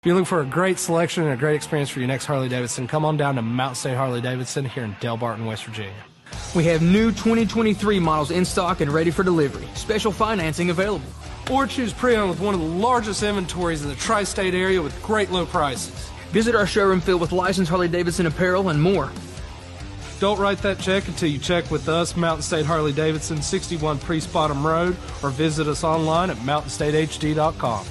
If you're looking for a great selection and a great experience for your next Harley-Davidson, come on down to Mountain State Harley-Davidson here in Del Barton, West Virginia. We have new 2023 models in stock and ready for delivery. Special financing available. Or choose pre-owned with one of the largest inventories in the tri-state area with great low prices. Visit our showroom filled with licensed Harley-Davidson apparel and more. Don't write that check until you check with us, Mountain State Harley-Davidson, 61 Priest Bottom Road, or visit us online at mountainstatehd.com.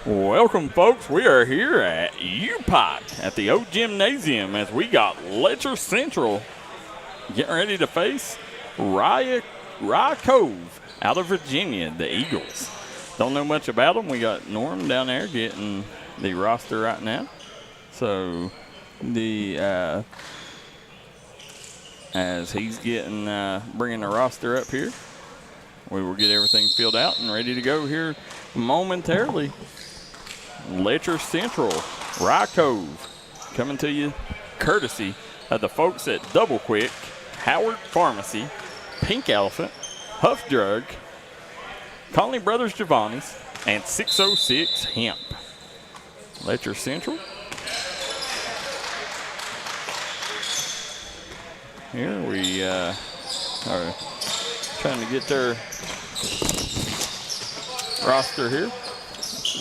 Welcome, folks. We are here at UPIKE at the old gymnasium as we got Letcher Central getting ready to face Rye Cove out of Virginia, the Eagles. Don't know much about them. We got Norm down there getting the roster right now. So as he's getting bringing the roster up here, we will get everything filled out and ready to go here momentarily. Letcher Central, Rye Cove, coming to you courtesy of the folks at Double Quick, Howard Pharmacy, Pink Elephant, Huff Drug, Conley Brothers Giovanni's, and 606 Hemp. Letcher Central. Here we are trying to get their roster here.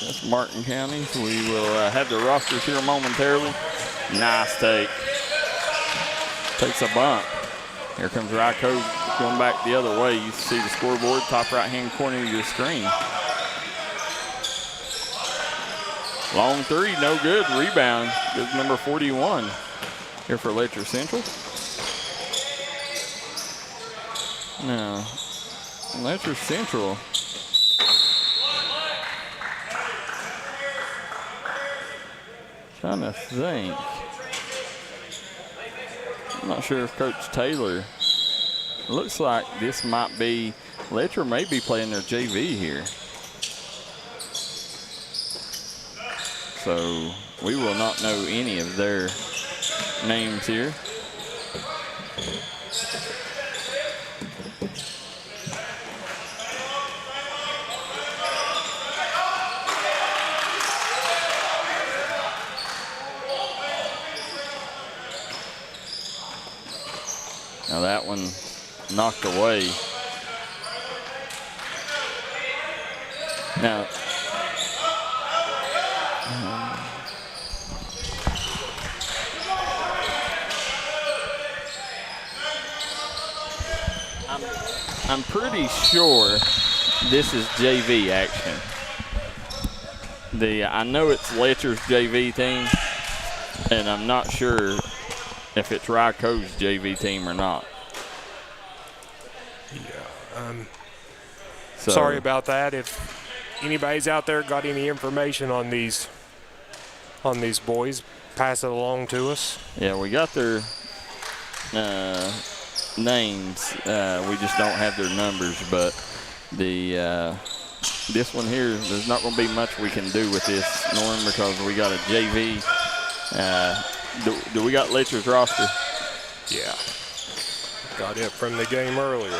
That's Martin County. We will have the rosters here momentarily. Nice take. Takes a bump. Here comes Rye Cove going back the other way. You see the scoreboard, top right-hand corner of your screen. Long three, no good. Rebound, good number 41 here for Letcher Central. Now, Letcher Central. Trying to think. I'm not sure if Coach Taylor. Looks like this might be, Letcher may be playing their JV here. So we will not know any of their names here. Now that one knocked away. Now, I'm pretty sure this is JV action. I know it's Letcher's JV team, and I'm not sure if it's Rye Cove's JV team or not. Yeah, sorry about that. If anybody's out there got any information on these boys, pass it along to us. Yeah, we got their names. We just don't have their numbers, but this one here, there's not going to be much we can do with this, Norm, because we got a JV. Do we got Letcher's roster? Yeah. Got it from the game earlier.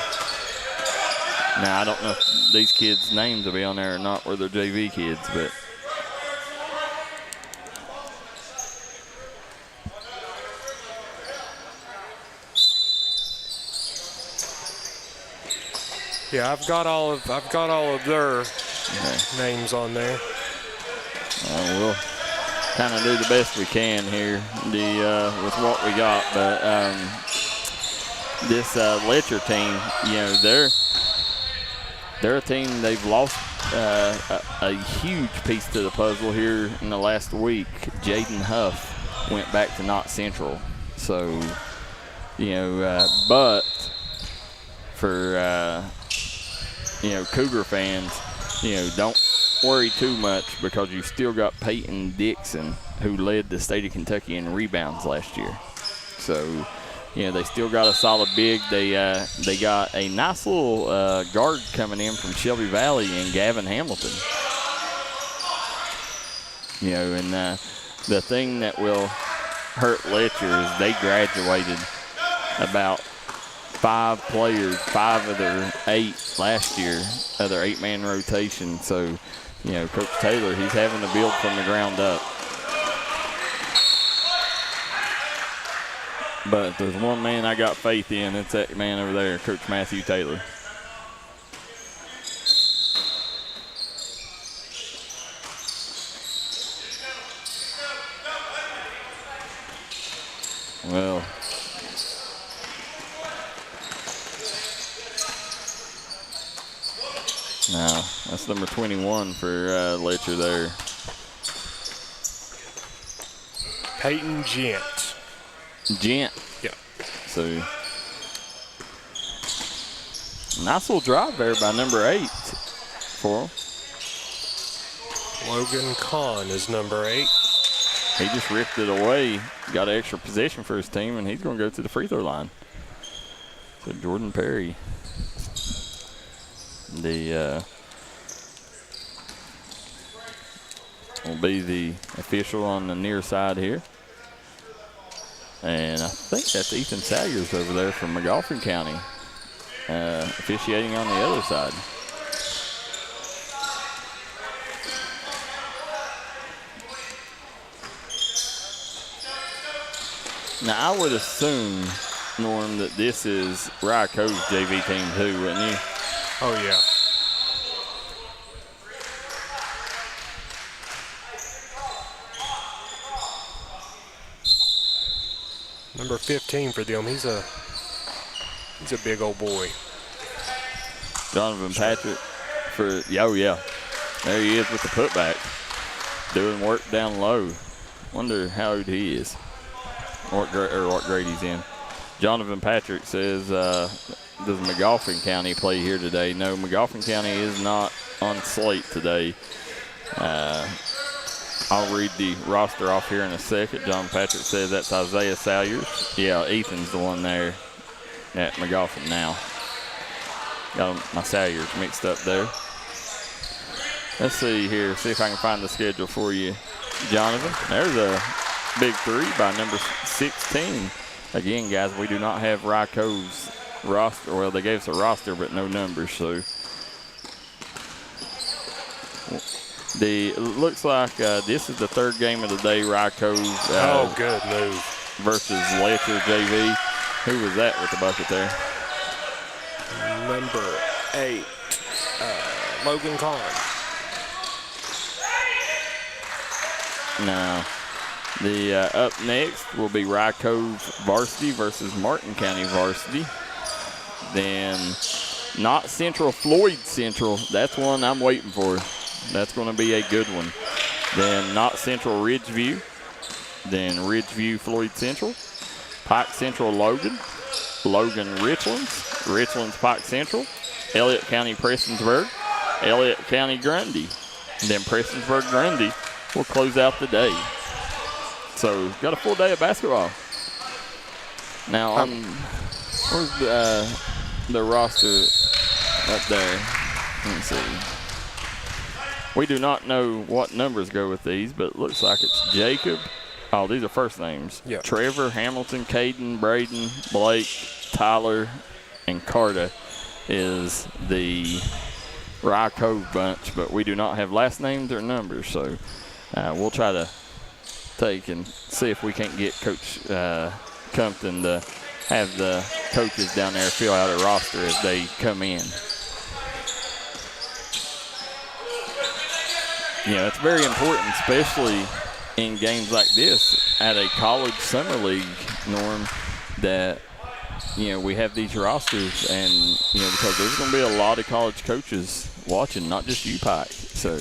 Now, I don't know if these kids' names will be on there or not, or they're JV kids, but. Yeah, I've got all of their names on there. We'll kind of do the best we can here with what we got, but this Letcher team, they're a team. They've lost a huge piece to the puzzle here in the last week. Jaden Huff went back to Knott Central, so but for Cougar fans, don't worry too much because you've still got Peyton Dixon, who led the state of Kentucky in rebounds last year. So, they still got a solid big. They got a nice little guard coming in from Shelby Valley in Gavin Hamilton. And the thing that will hurt Letcher is they graduated about 5 players, 5 of their 8 last year, of their 8-man rotation. So, Coach Taylor, he's having to build from the ground up. But if there's one man I got faith in, it's that man over there, Coach Matthew Taylor. Well, now that's number 21 for Letcher there. Peyton Gent. Yeah. So, nice little drive there by number 8 for him. Logan Kahn is number 8. He just ripped it away, got an extra possession for his team, and he's going to go to the free throw line. So Jordan Perry, will be the official on the near side here. And I think that's Ethan Salyers over there from McGoffin County, officiating on the other side. Now, I would assume, Norm, that this is Ryco's JV team too, wouldn't you? Oh, yeah. Number 15 for them. He's a big old boy. Donovan Patrick for, oh yeah. There he is with the putback. Doing work down low. Wonder how old he is. Or what grade he's in. Jonathan Patrick says, does McGoffin County play here today? No, McGoffin County is not on slate today. I'll read the roster off here in a second. John Patrick says that's Isaiah Salyers. Yeah, Ethan's the one there at McGoffin now. Got my Salyers mixed up there. Let's see here, see if I can find the schedule for you, Jonathan. There's a big 3 by number 16. Again, guys, we do not have Ryco's roster. Well, they gave us a roster, but no numbers, so. Looks like this is the 3rd game of the day, Ryco's good move. Versus Letcher JV. Who was that with the bucket there? Number 8, Logan Kahn. No. Up next will be Ryco's varsity versus Martin County varsity. Then Knott Central, Floyd Central. That's one I'm waiting for. That's going to be a good one. Then Knott Central Ridgeview. Then Ridgeview Floyd Central. Pike Central Logan. Logan Richlands. Richlands Pike Central. Elliott County Prestonsburg. Elliott County Grundy. And then Prestonsburg Grundy will close out the day. So got a full day of basketball. Now, where's the roster up there? Let's see. We do not know what numbers go with these, but it looks like it's Jacob. Oh, these are first names. Yeah. Trevor, Hamilton, Caden, Braden, Blake, Tyler, and Carter is the Ryco bunch, but we do not have last names or numbers, so we'll try to take and see if we can't get Coach Compton to have the coaches down there fill out a roster as they come in. it's very important, especially in games like this at a college summer league, Norm, that we have these rosters, and because there's going to be a lot of college coaches watching, not just UPIKE. So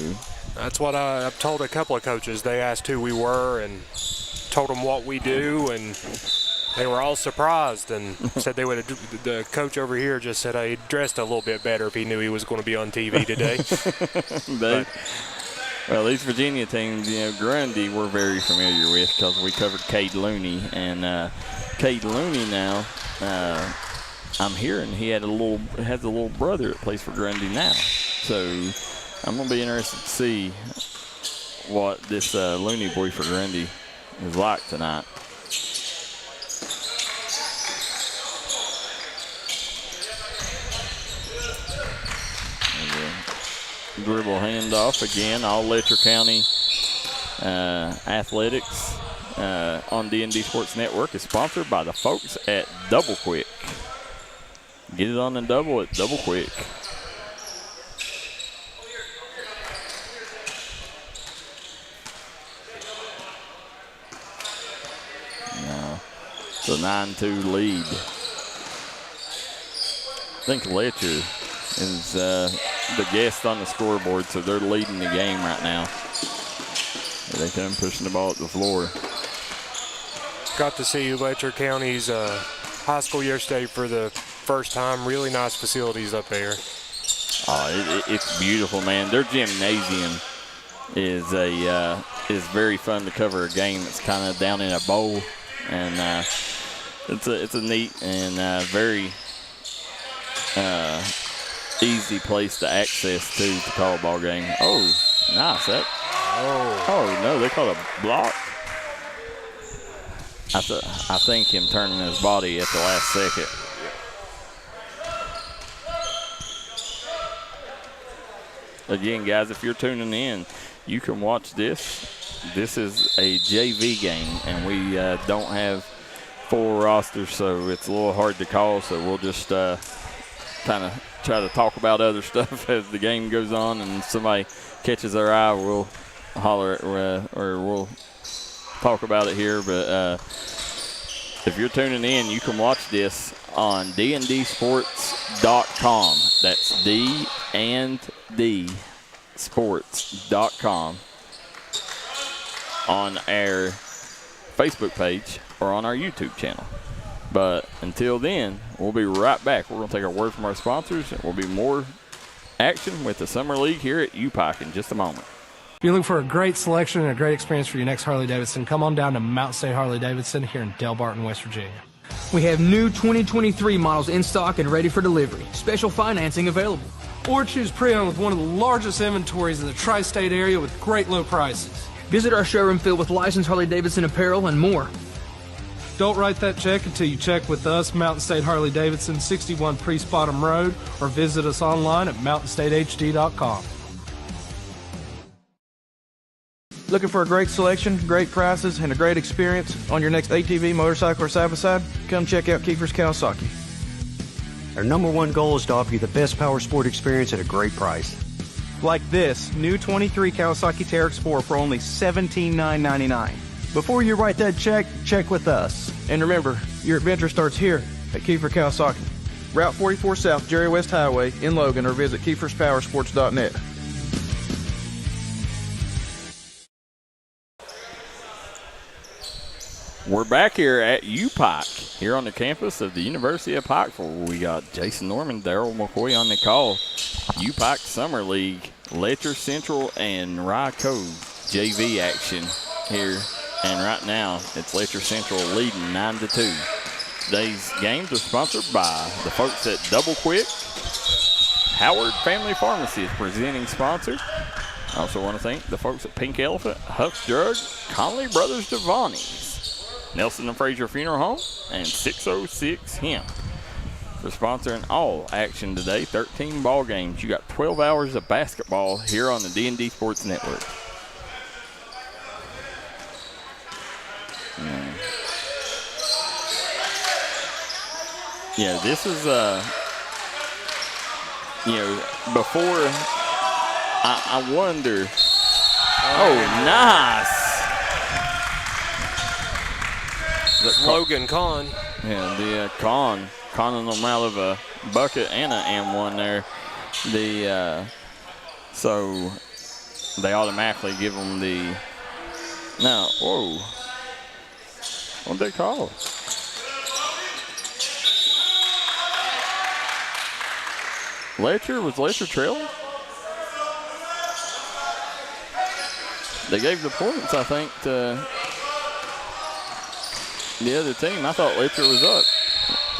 that's what I've told a couple of coaches. They asked who we were and told them what we do, and they were all surprised and said they would have. The coach over here just said he dressed a little bit better if he knew he was going to be on TV today. Well, these Virginia teams, Grundy we're very familiar with because we covered Cade Looney, and Cade Looney now, I'm hearing he has a little brother that plays for Grundy now. So I'm gonna be interested to see what this Looney boy for Grundy is like tonight. Dribble handoff again. All Letcher County athletics on D&D Sports Network is sponsored by the folks at Double Quick. Get it on the double at Double Quick. No. It's a 9-2 lead. I think Letcher is the guest on the scoreboard, so they're leading the game right now. They come pushing the ball at the floor. Got to see Letcher County's high school yesterday for the first time. Really nice facilities up there. Oh, it's beautiful, man. Their gymnasium is very fun to cover a game that's kind of down in a bowl, and it's a neat and very easy place to access to call a ball game. Oh, nice. Oh no, they called a block. I think him turning his body at the last second. Again, guys, if you're tuning in, you can watch this. This is a JV game, and we don't have full rosters, so it's a little hard to call. So we'll just kind of try to talk about other stuff as the game goes on, and somebody catches our eye, we'll holler at, or we'll talk about it here. But if you're tuning in, you can watch this on dndsports.com. That's dndsports.com on our Facebook page or on our YouTube channel. But until then, we'll be right back. We're going to take a word from our sponsors, and we'll be more action with the Summer League here at UPIKE in just a moment. If you're looking for a great selection and a great experience for your next Harley-Davidson, come on down to Mountain State Harley-Davidson here in Del Barton, West Virginia. We have new 2023 models in stock and ready for delivery. Special financing available. Or choose pre-owned with one of the largest inventories in the tri-state area with great low prices. Visit our showroom filled with licensed Harley-Davidson apparel and more. Don't write that check until you check with us, Mountain State Harley-Davidson, 61 Priest Bottom Road, or visit us online at mountainstatehd.com. Looking for a great selection, great prices, and a great experience on your next ATV, motorcycle, or side-by-side? Come check out Kiefer's Kawasaki. Our number one goal is to offer you the best power sport experience at a great price. Like this new 23 Kawasaki Teryx Sport for only $17,999. Before you write that check, check with us. And remember, your adventure starts here at Kiefer Kawasaki. Route 44 South, Jerry West Highway in Logan, or visit KiefersPowersports.net. We're back here at UPIKE, here on the campus of the University of Pikeville. We got Jason Norman, Daryl McCoy on the call. UPIKE Summer League, Letcher Central and Rye Cove JV action here. And right now, it's Letcher Central leading 9-2. Today's games are sponsored by the folks at Double Quick. Howard Family Pharmacy is presenting sponsor. I also want to thank the folks at Pink Elephant, Huck's Drug, Conley Brothers Devani's, Nelson and Frazier Funeral Home, and 606 Hemp for sponsoring all action today. 13 ball games. You got 12 hours of basketball here on the D&D Sports Network. Yeah, this is, before, I wonder Oh, nice. Logan Kahn. Yeah, the conning them out of a bucket and an M1 there. So they automatically give them the. Now, whoa. What'd they call it? Was Letcher trailing? They gave the points, I think, to the other team. I thought Letcher was up.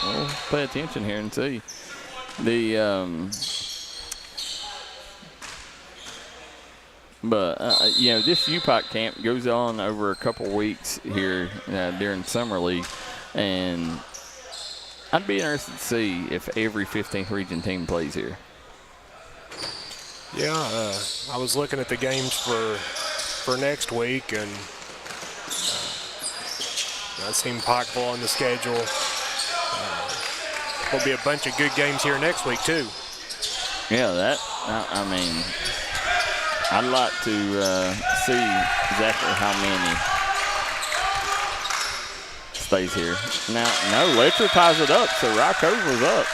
We'll pay attention here and see. This UPIKE camp goes on over a couple weeks here during Summer League, and I'd be interested to see if every 15th region team plays here. Yeah, I was looking at the games for next week, and I seen Pikeville on the schedule. There'll be a bunch of good games here next week too. Yeah, I'd like to see exactly how many stays here. Now, no, Letcher ties it up, so Rocco's was up.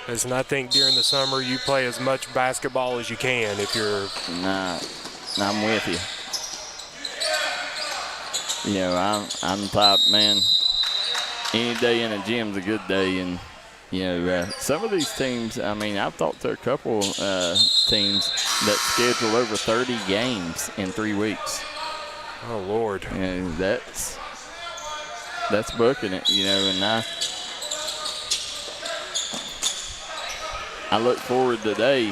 And I think during the summer you play as much basketball as you can if you're. Nah, I'm with you. You know, I'm the type, man, any day in a gym's a good day. And, you know, some of these teams, I've talked to a couple teams that schedule over 30 games in 3 weeks. Oh, Lord. And that's booking it, you know, and I look forward today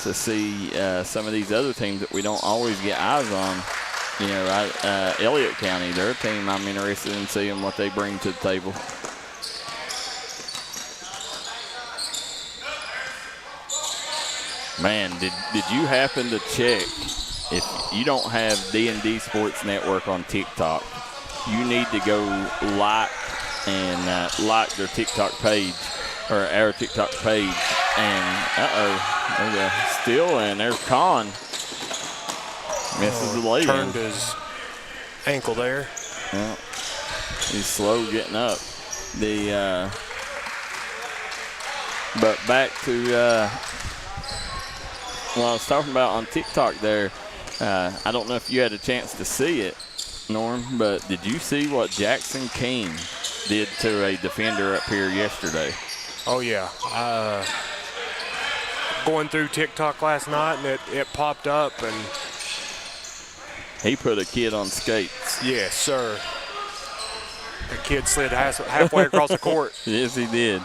to see some of these other teams that we don't always get eyes on. You know, Elliott County, their team, I'm interested in seeing what they bring to the table. Man, did you happen to check? If you don't have D&D Sports Network on TikTok, you need to go like their TikTok page. Or our TikTok page, and there's a steal, and there's Kahn. Misses the lay-in. Turned his ankle there. Yeah. He's slow getting up. But back to what I was talking about on TikTok there. I don't know if you had a chance to see it, Norm, but did you see what Jackson King did to a defender up here yesterday? Oh, yeah. Going through TikTok last night, and it popped up, and he put a kid on skates. Yes, sir. The kid slid halfway across the court. Yes, he did.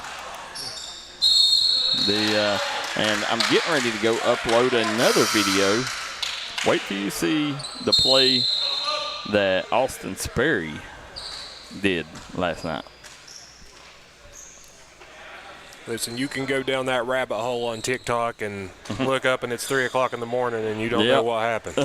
And I'm getting ready to go upload another video. Wait till you see the play that Austin Sperry did last night. Listen, you can go down that rabbit hole on TikTok and look up and it's 3 o'clock in the morning and you don't know what happened.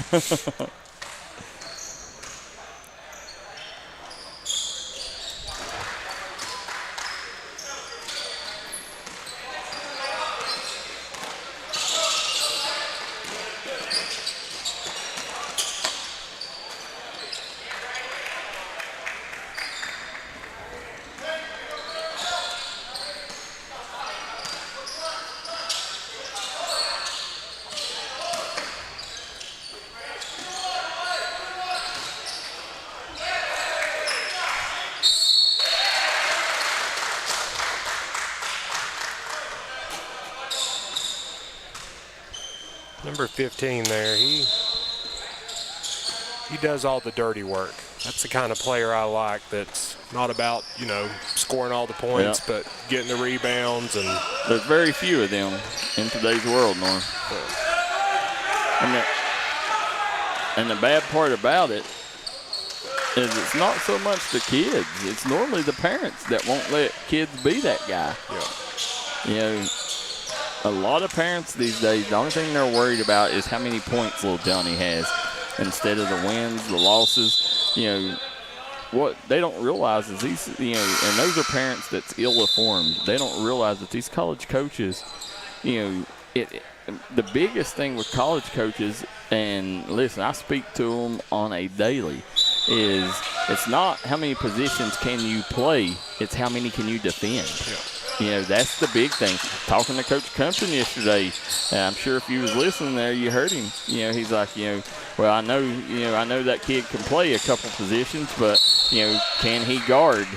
Number 15 there, he does all the dirty work. That's the kind of player I like, that's not about, you know, scoring all the points, but getting the rebounds. And there's very few of them in today's world, Norm. And the bad part about it is it's not so much the kids. It's normally the parents that won't let kids be that guy. Yeah. You know, a lot of parents these days, the only thing they're worried about is how many points little Johnny has instead of the wins, the losses. You know, what they don't realize is these, and those are parents that's ill-informed. They don't realize that these college coaches, the biggest thing with college coaches, and listen, I speak to them on a daily, is it's not how many positions can you play, it's how many can you defend. That's the big thing. Talking to Coach Compton yesterday, I'm sure if you was listening there, you heard him. He's like, well, I know that kid can play a couple positions, but can he guard,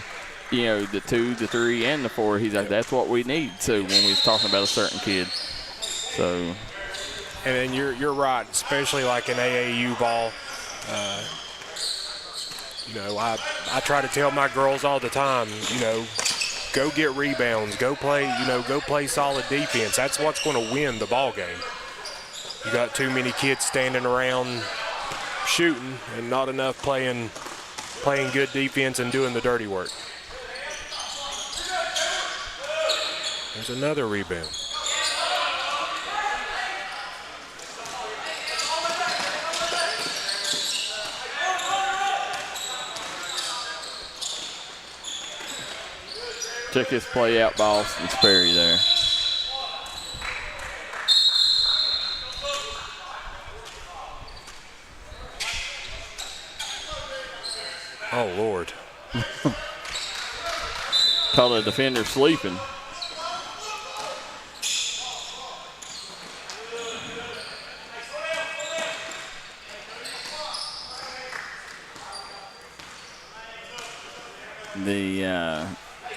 the 2, the 3, and the 4? He's like, that's what we need. So when we was talking about a certain kid, so. And then you're right, especially like in AAU ball. I try to tell my girls all the time, go get rebounds, go play solid defense. That's what's going to win the ball game. You got too many kids standing around shooting and not enough playing good defense and doing the dirty work. There's another rebound. Check this play out by Austin Sperry there. Oh, Lord. Caught a defender sleeping.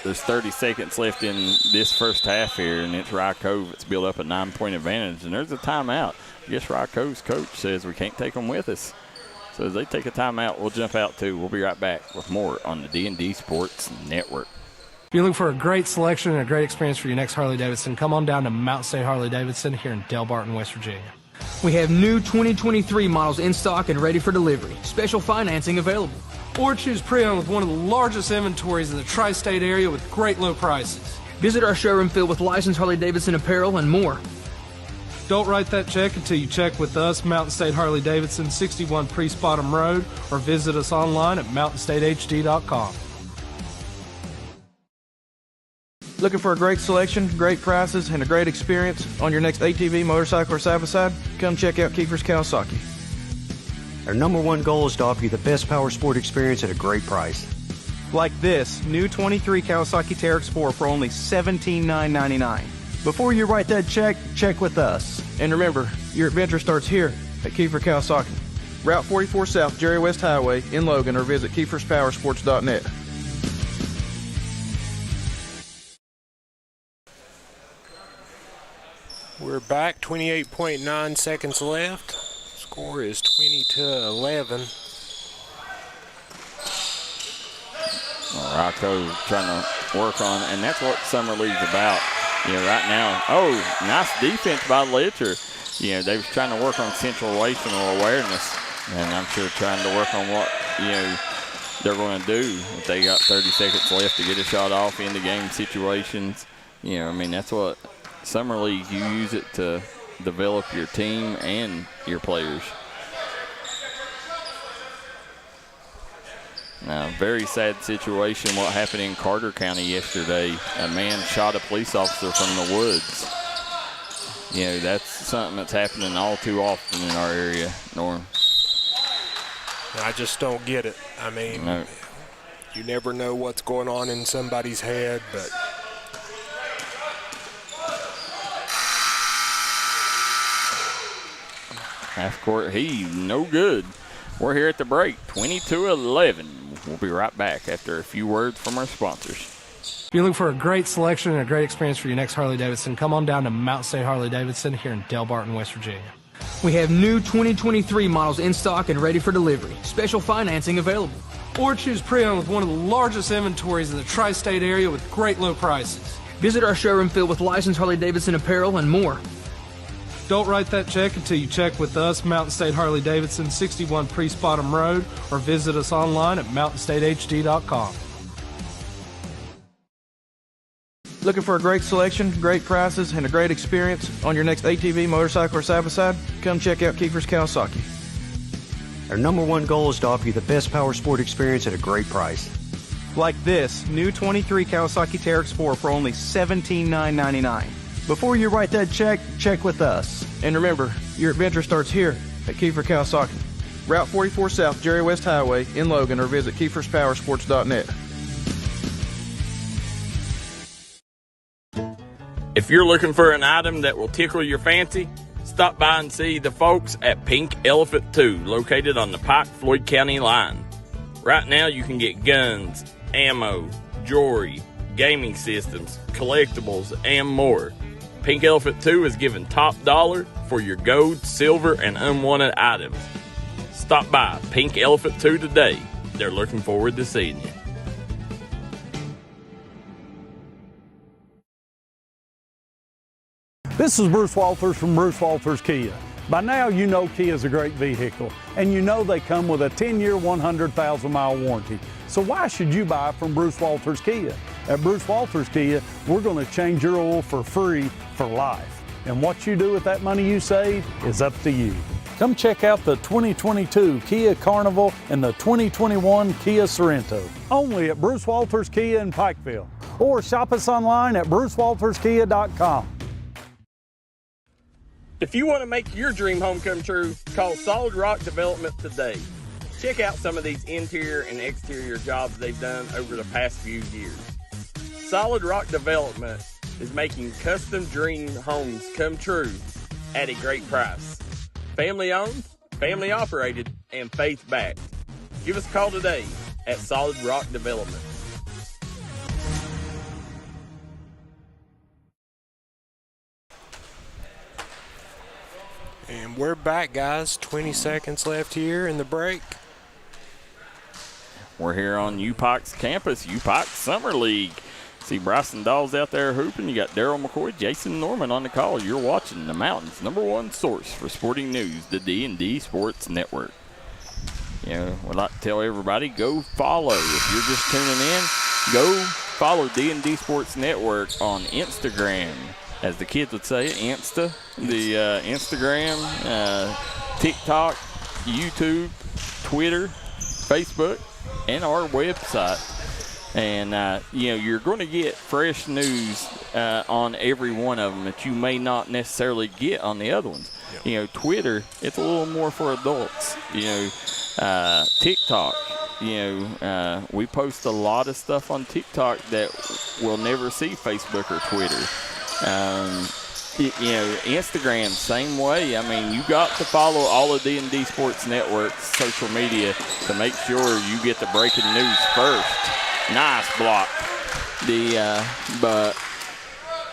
There's 30 seconds left in this first half here, and it's Rye Cove. It's built up a 9-point advantage, and there's a timeout. I guess Rye Cove's coach says we can't take them with us. So as they take a timeout, we'll jump out too. We'll be right back with more on the D&D Sports Network. If you're looking for a great selection and a great experience for your next Harley-Davidson, come on down to Mountain State Harley-Davidson here in Del Barton, West Virginia. We have new 2023 models in stock and ready for delivery. Special financing available. Or choose pre-owned with one of the largest inventories in the tri-state area with great low prices. Visit our showroom filled with licensed Harley-Davidson apparel and more. Don't write that check until you check with us, Mountain State Harley-Davidson, 61 Priest Bottom Road, or visit us online at mountainstatehd.com. Looking for a great selection, great prices, and a great experience on your next ATV, motorcycle, or side-by-side? Come check out Kiefer's Kawasaki. Our number one goal is to offer you the best power sport experience at a great price. Like this new 23 Kawasaki Teryx 4 for only $17,999. Before you write that check, check with us. And remember, your adventure starts here at Kiefer Kawasaki. Route 44 South, Jerry West Highway in Logan, or visit KiefersPowersports.net. We're back, 28.9 seconds left. Score is 20-11. Rocco trying to work on, and that's what Summer League's about. Right now, nice defense by Letcher. They was trying to work on situational awareness, and I'm sure trying to work on what, they're going to do if they got 30 seconds left to get a shot off in the game situations. That's what Summer League, you use it to develop your team and your players. Now, very sad situation what happened in Carter County yesterday. A man shot a police officer from the woods. That's something that's happening all too often in our area, Norm. I just don't get it. No. You never know what's going on in somebody's head, but half court, no good. We're here at the break, 22-11. We'll be right back after a few words from our sponsors. If you're looking for a great selection and a great experience for your next Harley-Davidson, come on down to Mountain State Harley-Davidson here in Del Barton, West Virginia. We have new 2023 models in stock and ready for delivery. Special financing available. Or choose pre-owned with one of the largest inventories in the tri-state area with great low prices. Visit our showroom filled with licensed Harley-Davidson apparel and more. Don't write that check until you check with us, Mountain State Harley-Davidson, 61 Priest Bottom Road, or visit us online at mountainstatehd.com. Looking for a great selection, great prices, and a great experience on your next ATV, motorcycle, or side-by-side? Come check out Kiefer's Kawasaki. Our #1 goal is to offer you the best power sport experience at a great price. Like this new 23 Kawasaki Teryx 4 for only $17,999. Before you write that check with us. And remember, your adventure starts here at Kiefer Kawasaki. Route 44 South, Jerry West Highway in Logan, or visit KiefersPowersports.net. If you're looking for an item that will tickle your fancy, stop by and see the folks at Pink Elephant 2, located on the Pike-Floyd County line. Right now you can get guns, ammo, jewelry, gaming systems, collectibles, and more. Pink Elephant 2 is giving top dollar for your gold, silver, and unwanted items. Stop by Pink Elephant 2 today. They're looking forward to seeing you. This is Bruce Walters from Bruce Walters Kia. By now you know Kia is a great vehicle, and you know they come with a 10-year, 100,000-mile warranty. So why should you buy from Bruce Walters Kia? At Bruce Walters Kia, we're going to change your oil for free for life. And what you do with that money you save is up to you. Come check out the 2022 Kia Carnival and the 2021 Kia Sorento, only at Bruce Walters Kia in Pikeville. Or shop us online at brucewalterskia.com. If you want to make your dream home come true, call Solid Rock Development today. Check out some of these interior and exterior jobs they've done over the past few years. Solid Rock Development is making custom dream homes come true at a great price. Family owned, family operated, and faith backed. Give us a call today at Solid Rock Development. And we're back, guys. 20 seconds left here in the break. We're here on UPIKE's campus, UPIKE Summer League. See Bryson Dawes out there hooping. You got Daryl McCoy, Jason Norman on the call. You're watching the Mountain's #1 source for sporting news, the D&D Sports Network. You know, I'd like to tell everybody, go follow. If you're just tuning in, go follow D&D Sports Network on Instagram. As the kids would say, Insta, the Instagram, TikTok, YouTube, Twitter, Facebook, and our website. And, you know, you're going to get fresh news on every one of them that you may not necessarily get on the other ones. Yep. You know, Twitter, it's a little more for adults. You know, TikTok, you know, we post a lot of stuff on TikTok that we'll never see Facebook or Twitter. You know, Instagram, same way. I mean, you got to follow all of D&D Sports Network's social media to make sure you get the breaking news first. Nice block. But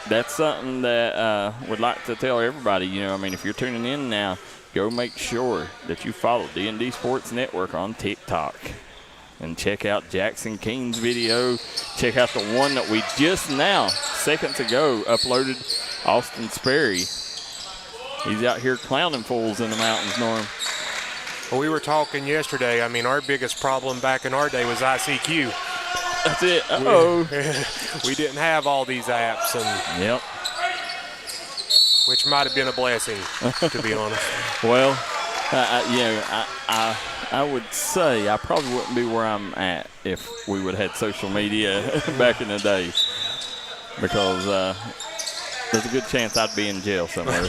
that's something that would like to tell everybody. You know, I mean, if you're tuning in now, go make sure that you follow D&D Sports Network on TikTok. And check out Jackson Keene's video. Check out the one that we just now, seconds ago, uploaded. Austin Sperry. He's out here clowning fools in the mountains, Norm. Well, we were talking yesterday. I mean, our biggest problem back in our day was ICQ. That's it. Uh-oh. We didn't have all these apps, and yep. Which might have been a blessing, to be honest. Well, you know, I would say I probably wouldn't be where I'm at if we would have had social media back in the day, because there's a good chance I'd be in jail somewhere.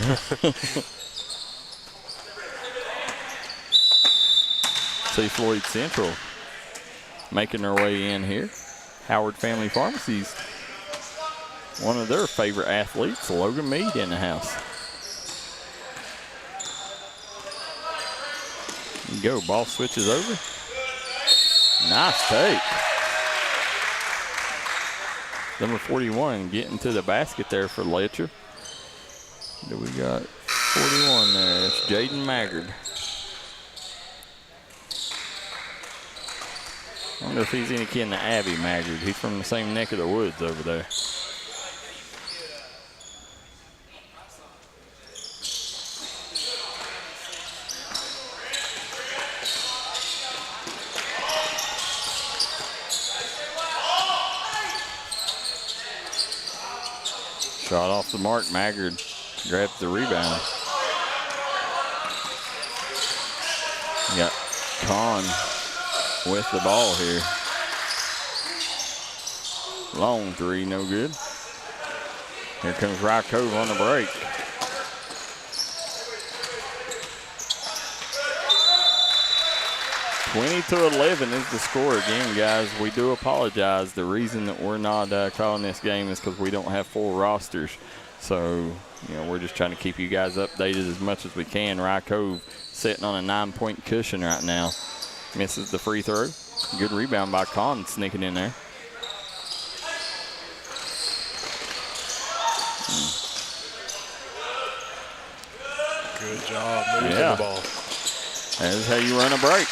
See Floyd Central making their way in here. Howard Family Pharmacy's one of their favorite athletes, Logan Mead, in the house. Go, ball switches over. Nice take. Number 41 getting to the basket there for Letcher. We got 41 there. It's Jaden Maggard. I wonder if he's any kin to Abby Maggard. He's from the same neck of the woods over there. Shot off the mark. Maggard grabs the rebound. Got Kahn with the ball here. Long three, no good. Here comes Rye Cove on the break. (20-11) is the score again, guys. We do apologize. The reason that we're not calling this game is because we don't have full rosters. So, we're just trying to keep you guys updated as much as we can. Rye Cove sitting on a 9-point cushion right now. Misses the free throw. Good rebound by Kahn sneaking in there. Good job moving the ball. That is how you run a break.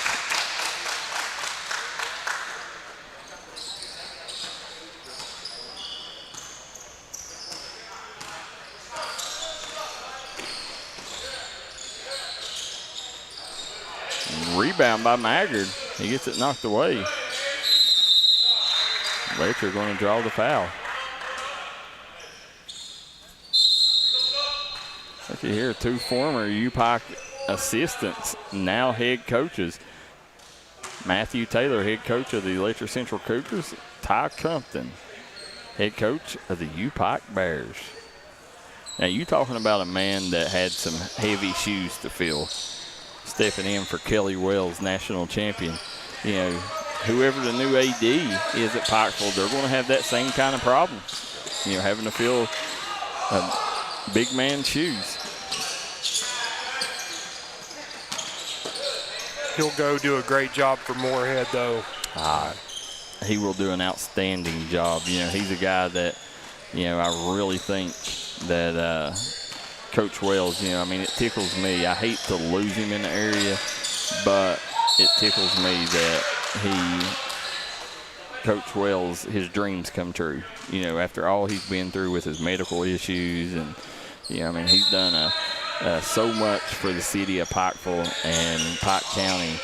Rebound by Maggard. He gets it knocked away. Letcher going to draw the foul. Look at here, two former UPIKE assistants, now head coaches. Matthew Taylor, head coach of the Letcher Central Cougars. Ty Compton, head coach of the UPIKE Bears. Now, you talking about a man that had some heavy shoes to fill. Stepping in for Kelly Wells, national champion. Whoever the new AD is at Pikeville, they're going to have that same kind of problem. Having to fill big man's shoes. He'll go do a great job for Moorhead, though. He will do an outstanding job. He's a guy that, I really think that Coach Wells, it tickles me. I hate to lose him in the area, but it tickles me that Coach Wells, his dreams come true. After all he's been through with his medical issues, and he's done so much for the city of Pikeville and Pike County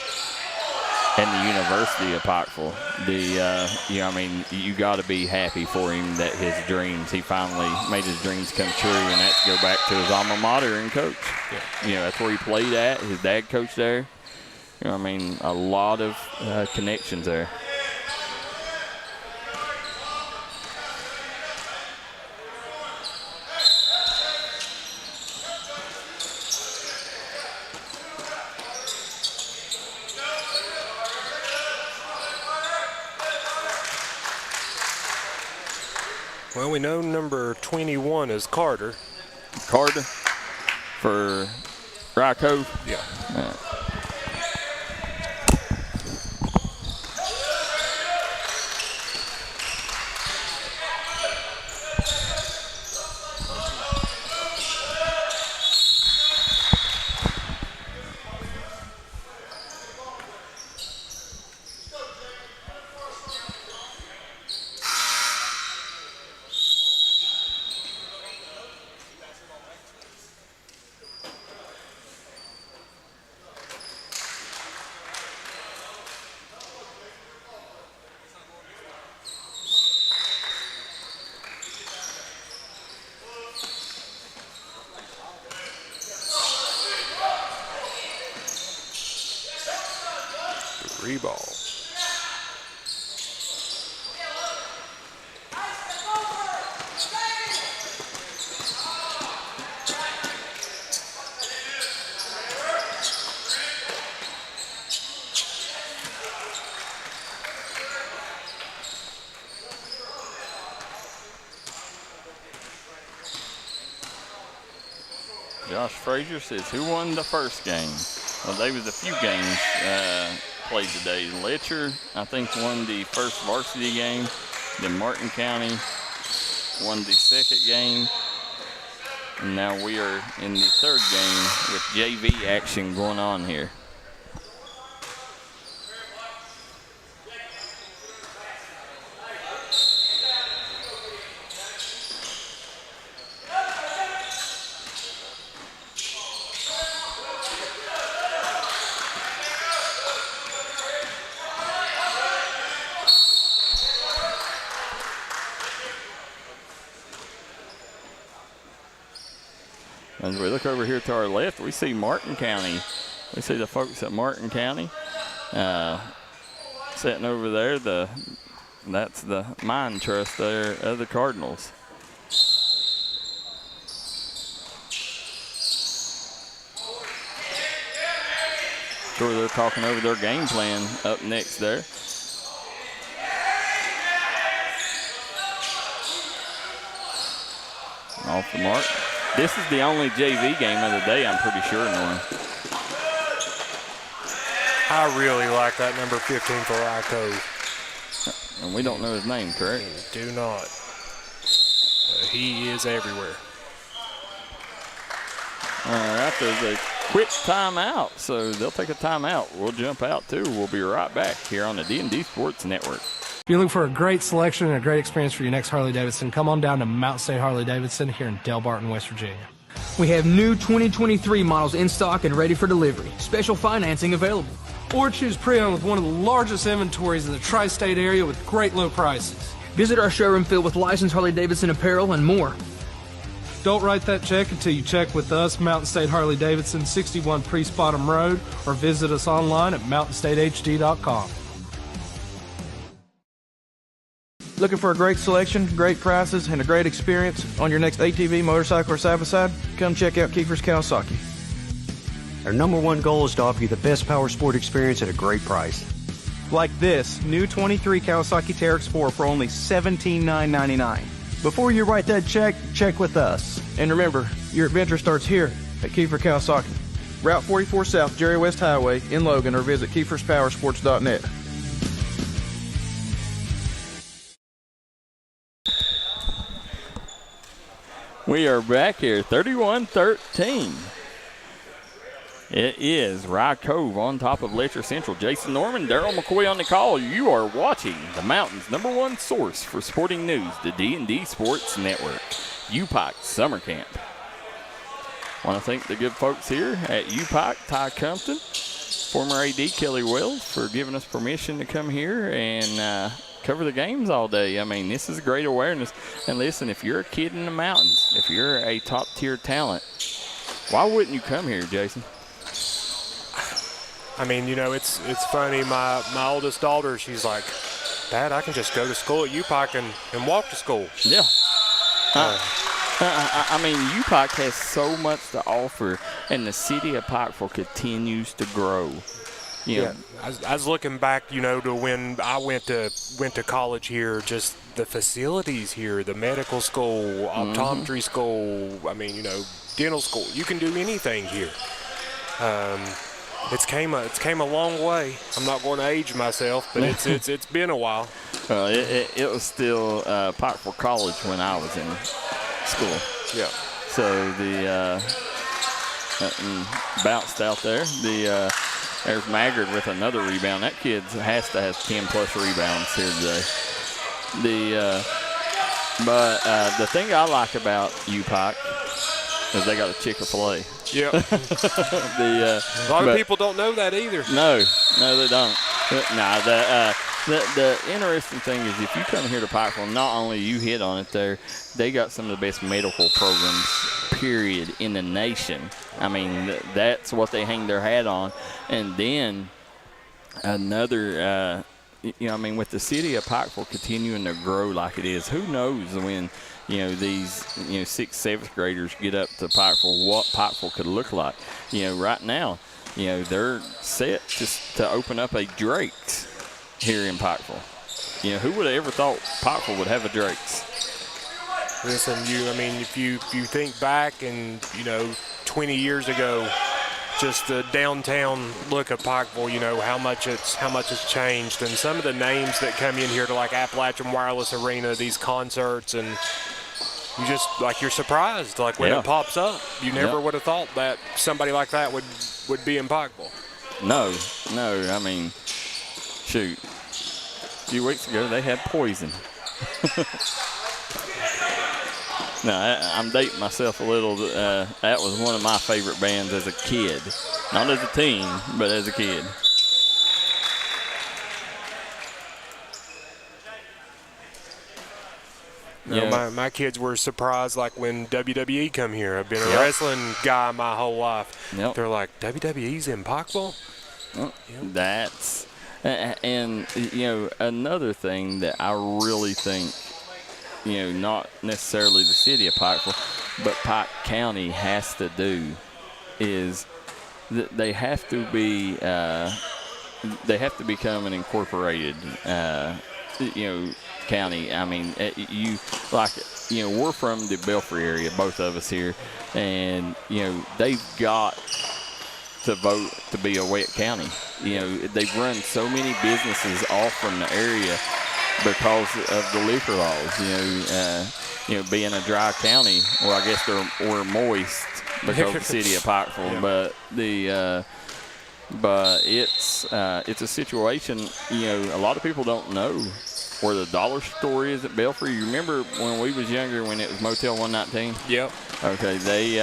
and the University of Pikeville. You got to be happy for him that his dreams, he finally made his dreams come true, and that's go back to his alma mater and coach. That's where he played at. His dad coached there. A lot of connections there. Well, we know number 21 is Carter. Carter for Rye Cove? Yeah. Ball. Josh Frazier says, who won the first game? Well, there was a few games played today. Letcher, I think, won the first varsity game. Then Martin County won the second game. And now we are in the third game with JV action going on here. As we look over here to our left, we see Martin County. We see the folks at Martin County. Sitting over there, that's the mine trust there of the Cardinals. Sure, they're talking over their game plan up next there. Off the mark. This is the only JV game of the day, I'm pretty sure, Norman. I really like that number 15 for Ryko. And we don't know his name, correct? We do not. He is everywhere. All right, there's a quick timeout, so they'll take a timeout. We'll jump out, too. We'll be right back here on the D&D Sports Network. If you're looking for a great selection and a great experience for your next Harley-Davidson, come on down to Mountain State Harley-Davidson here in Del Barton, West Virginia. We have new 2023 models in stock and ready for delivery. Special financing available. Or choose pre-owned with one of the largest inventories in the tri-state area with great low prices. Visit our showroom filled with licensed Harley-Davidson apparel and more. Don't write that check until you check with us, Mountain State Harley-Davidson, 61 Priest Bottom Road, or visit us online at mountainstatehd.com. Looking for a great selection, great prices, and a great experience on your next ATV, motorcycle, or side-by-side? Come check out Kiefer's Kawasaki. Our number one goal is to offer you the best power sport experience at a great price. Like this new 23 Kawasaki Teryx 4 for only $17,999. Before you write that check, check with us. And remember, your adventure starts here at Kiefer Kawasaki. Route 44 South, Jerry West Highway in Logan, or visit KiefersPowersports.net. We are back here, 31-13. It is Rye Cove on top of Letcher Central. Jason Norman, Daryl McCoy on the call. You are watching the Mountain's #1 source for sporting news, the D&D Sports Network, UPIKE Summer Camp. Want to thank the good folks here at UPIKE, Ty Compton, former AD Kelly Wells, for giving us permission to come here and cover the games all day. I mean, this is great awareness. And listen, if you're a kid in the mountains, if you're a top-tier talent, why wouldn't you come here, Jason? I mean, you know, it's funny. My oldest daughter, she's like, Dad, I can just go to school at UPIKE and walk to school. Yeah. I mean, UPIKE has so much to offer, and the city of Pikeville continues to grow. Yeah, I was looking back, you know, to when I went to college here. Just the facilities here, the medical school, optometry school. I mean, you know, dental school. You can do anything here. It's came a long way. I'm not going to age myself, but it's been a while. It was still Pikeville College when I was in school. Yeah. So the bounced out there. There's Maggard with another rebound. That kid has to have 10-plus rebounds here today. But the thing I like about UPIKE is they got a Chick-fil-A. Yep. A lot of people don't know that either. No, they don't. The interesting thing is if you come here to Pikeville, not only you hit on it there, they got some of the best medical programs, period, in the nation. I mean, that's what they hang their hat on. And then another, I mean, with the city of Pikeville continuing to grow like it is, who knows when, these, 6th, 7th graders get up to Pikeville, what Pikeville could look like. Right now, they're set just to open up a Drake's here in Pikeville. Who would have ever thought Pikeville would have a Drake's? Listen, if you think back and, 20 years ago, just the downtown look of Pikeville, how much it's changed, and some of the names that come in here to like Appalachian Wireless Arena, these concerts, and you're surprised when it pops up. You never would have thought that somebody like that would be in Pikeville. No, I mean, shoot. A few weeks ago they had Poison. No, I'm dating myself a little. That was one of my favorite bands as a kid. Not as a teen, but as a kid. My kids were surprised when WWE come here. I've been a wrestling guy my whole life. Yep. They're like, WWE's in Pikeville? That's and another thing that I really think, not necessarily the city of Pikeville, but Pike County has to do is that they have to become an incorporated county. I mean, we're from the Belfry area, both of us here, and they've got to vote to be a wet county. They've run so many businesses off from the area because of the liquor laws. Being a dry county, well, I guess we're moist because of the city of Pikeville, but it's a situation. A lot of people don't know where the dollar store is at Belfry. You remember when we was younger, when it was Motel 119? Yep. Okay, they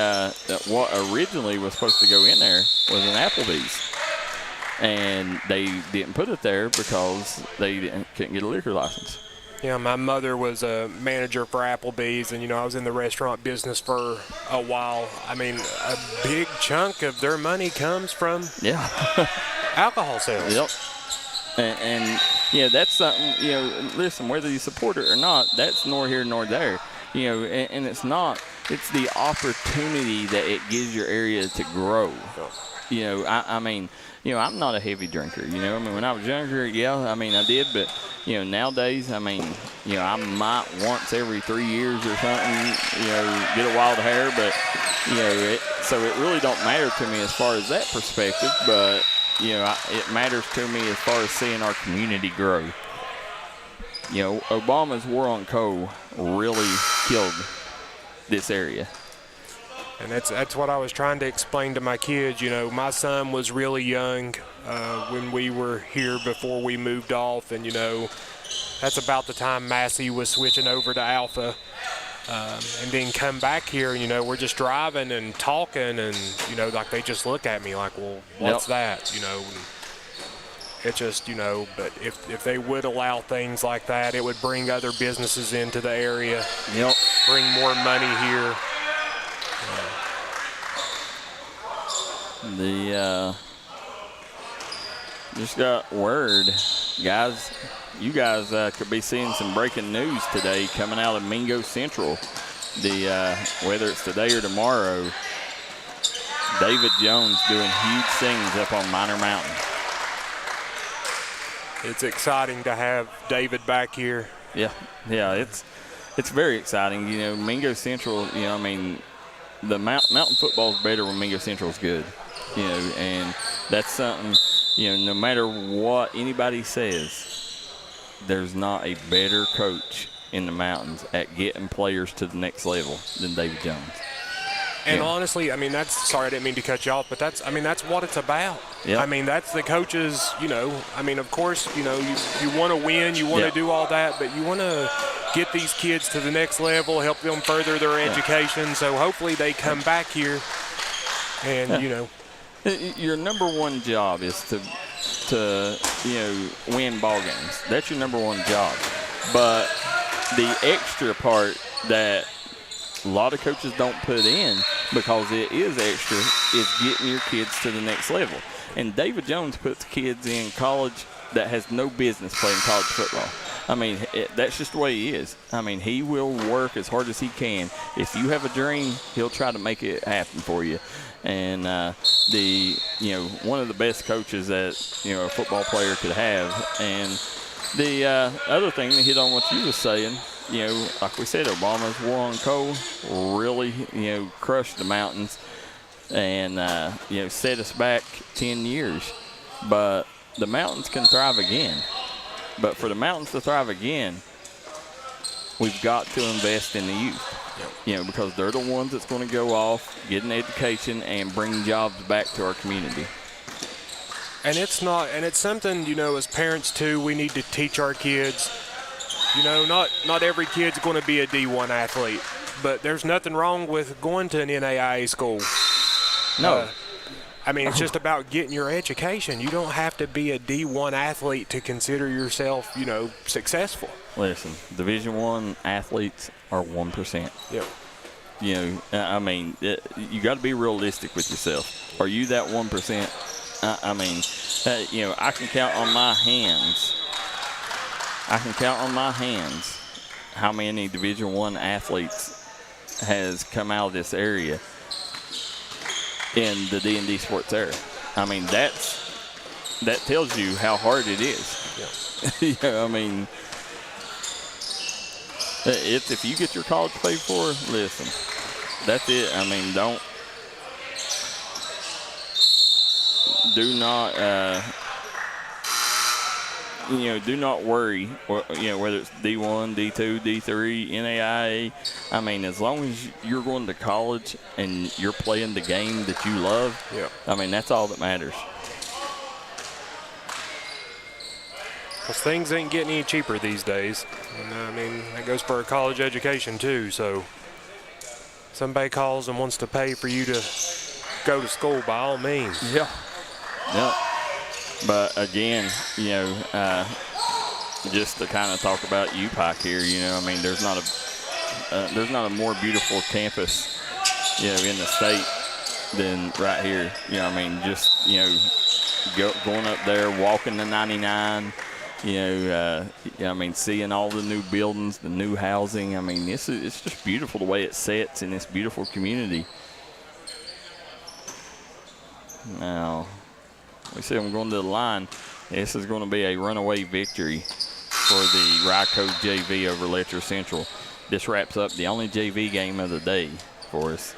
what originally was supposed to go in there was an Applebee's, and they didn't put it there because they couldn't get a liquor license. Yeah, my mother was a manager for Applebee's, and I was in the restaurant business for a while. I mean, a big chunk of their money comes from alcohol sales. Yep. And that's something, listen, whether you support it or not, that's nor here nor there. And it's not, it's the opportunity that it gives your area to grow. I mean, I'm not a heavy drinker, when I was younger, I did, but, nowadays, I might once every 3 years or something, get a wild hair, but, so it really don't matter to me as far as that perspective, but, it matters to me as far as seeing our community grow. Obama's war on coal really killed this area. And that's what I was trying to explain to my kids. My son was really young when we were here before we moved off, and that's about the time Massey was switching over to Alpha, and then come back here. We're just driving and talking, and like they just look at me like, well, what's that? It's just but if they would allow things like that, it would bring other businesses into the area. Yep. Bring more money here. Just got word, guys. You guys could be seeing some breaking news today coming out of Mingo Central. Whether it's today or tomorrow, David Jones doing huge things up on Minor Mountain. It's exciting to have David back here. Yeah, it's very exciting. Mingo Central. The mountain football is better when Mingo Central is good. And that's something. No matter what anybody says, there's not a better coach in the mountains at getting players to the next level than David Jones. And honestly, sorry, I didn't mean to cut you off, but that's what it's about. Yep. That's the coaches, of course, you want to win, you want to do all that, but you want to get these kids to the next level, help them further their education. So hopefully they come back here and, Your number one job is to win ball games. That's your number one job. But the extra part that a lot of coaches don't put in, because it is extra, is getting your kids to the next level. And David Jones puts kids in college that has no business playing college football. That's just the way he is. He will work as hard as he can. If you have a dream, he'll try to make it happen for you. And one of the best coaches that a football player could have. And the other thing to hit on what you were saying, like we said, Obama's war on coal really crushed the mountains and set us back 10 years. But the mountains can thrive again. But for the mountains to thrive again, we've got to invest in the youth. Because they're the ones that's going to go off, get an education, and bring jobs back to our community. And it's something, as parents too, we need to teach our kids. Not every kid's going to be a D1 athlete, but there's nothing wrong with going to an NAIA school. No. It's just about getting your education. You don't have to be a D1 athlete to consider yourself, successful. Listen, Division I athletes are 1%. Yep. You got to be realistic with yourself. Are you that 1%? I mean, you know, I can count on my hands. How many Division I athletes has come out of this area in the D&D Sports era. I mean, that tells you how hard it is. Yeah. Yeah, I mean, if you get your college paid for, listen, that's it. I mean, do not worry, whether it's D1, D2, D3, NAIA. I mean, as long as you're going to college and you're playing the game that you love, I mean, that's all that matters. Because things ain't getting any cheaper these days. And, I mean, that goes for a college education too. So somebody calls and wants to pay for you to go to school, by all means. Yeah. But again, just to kind of talk about UPIKE here, I mean, there's not a more beautiful campus, in the state than right here. I mean, just going up there, walking the 99. I mean, seeing all the new buildings, the new housing. I mean, it's just beautiful the way it sets in this beautiful community. Now, we see them going to the line. This is going to be a runaway victory for the Ryco JV over Letcher Central. This wraps up the only JV game of the day for us.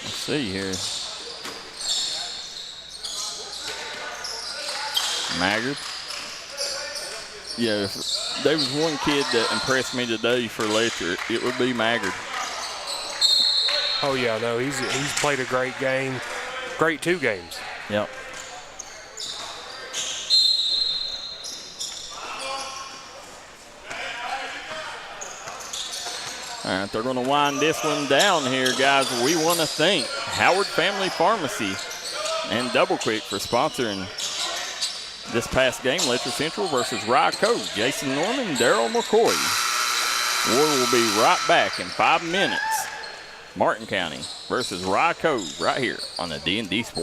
Let's see here. Maggard. Yeah, if there was one kid that impressed me today for Letcher, it would be Maggard. Oh yeah, no, he's played a great game, great 2 games. Yep. All right, they're going to wind this one down here, guys. We want to thank Howard Family Pharmacy and Double Quick for sponsoring this past game, Letcher Central versus Ryco. Jason Norman, Daryl McCoy. War will be right back in 5 minutes. Martin County versus Ryco right here on the D&D Sports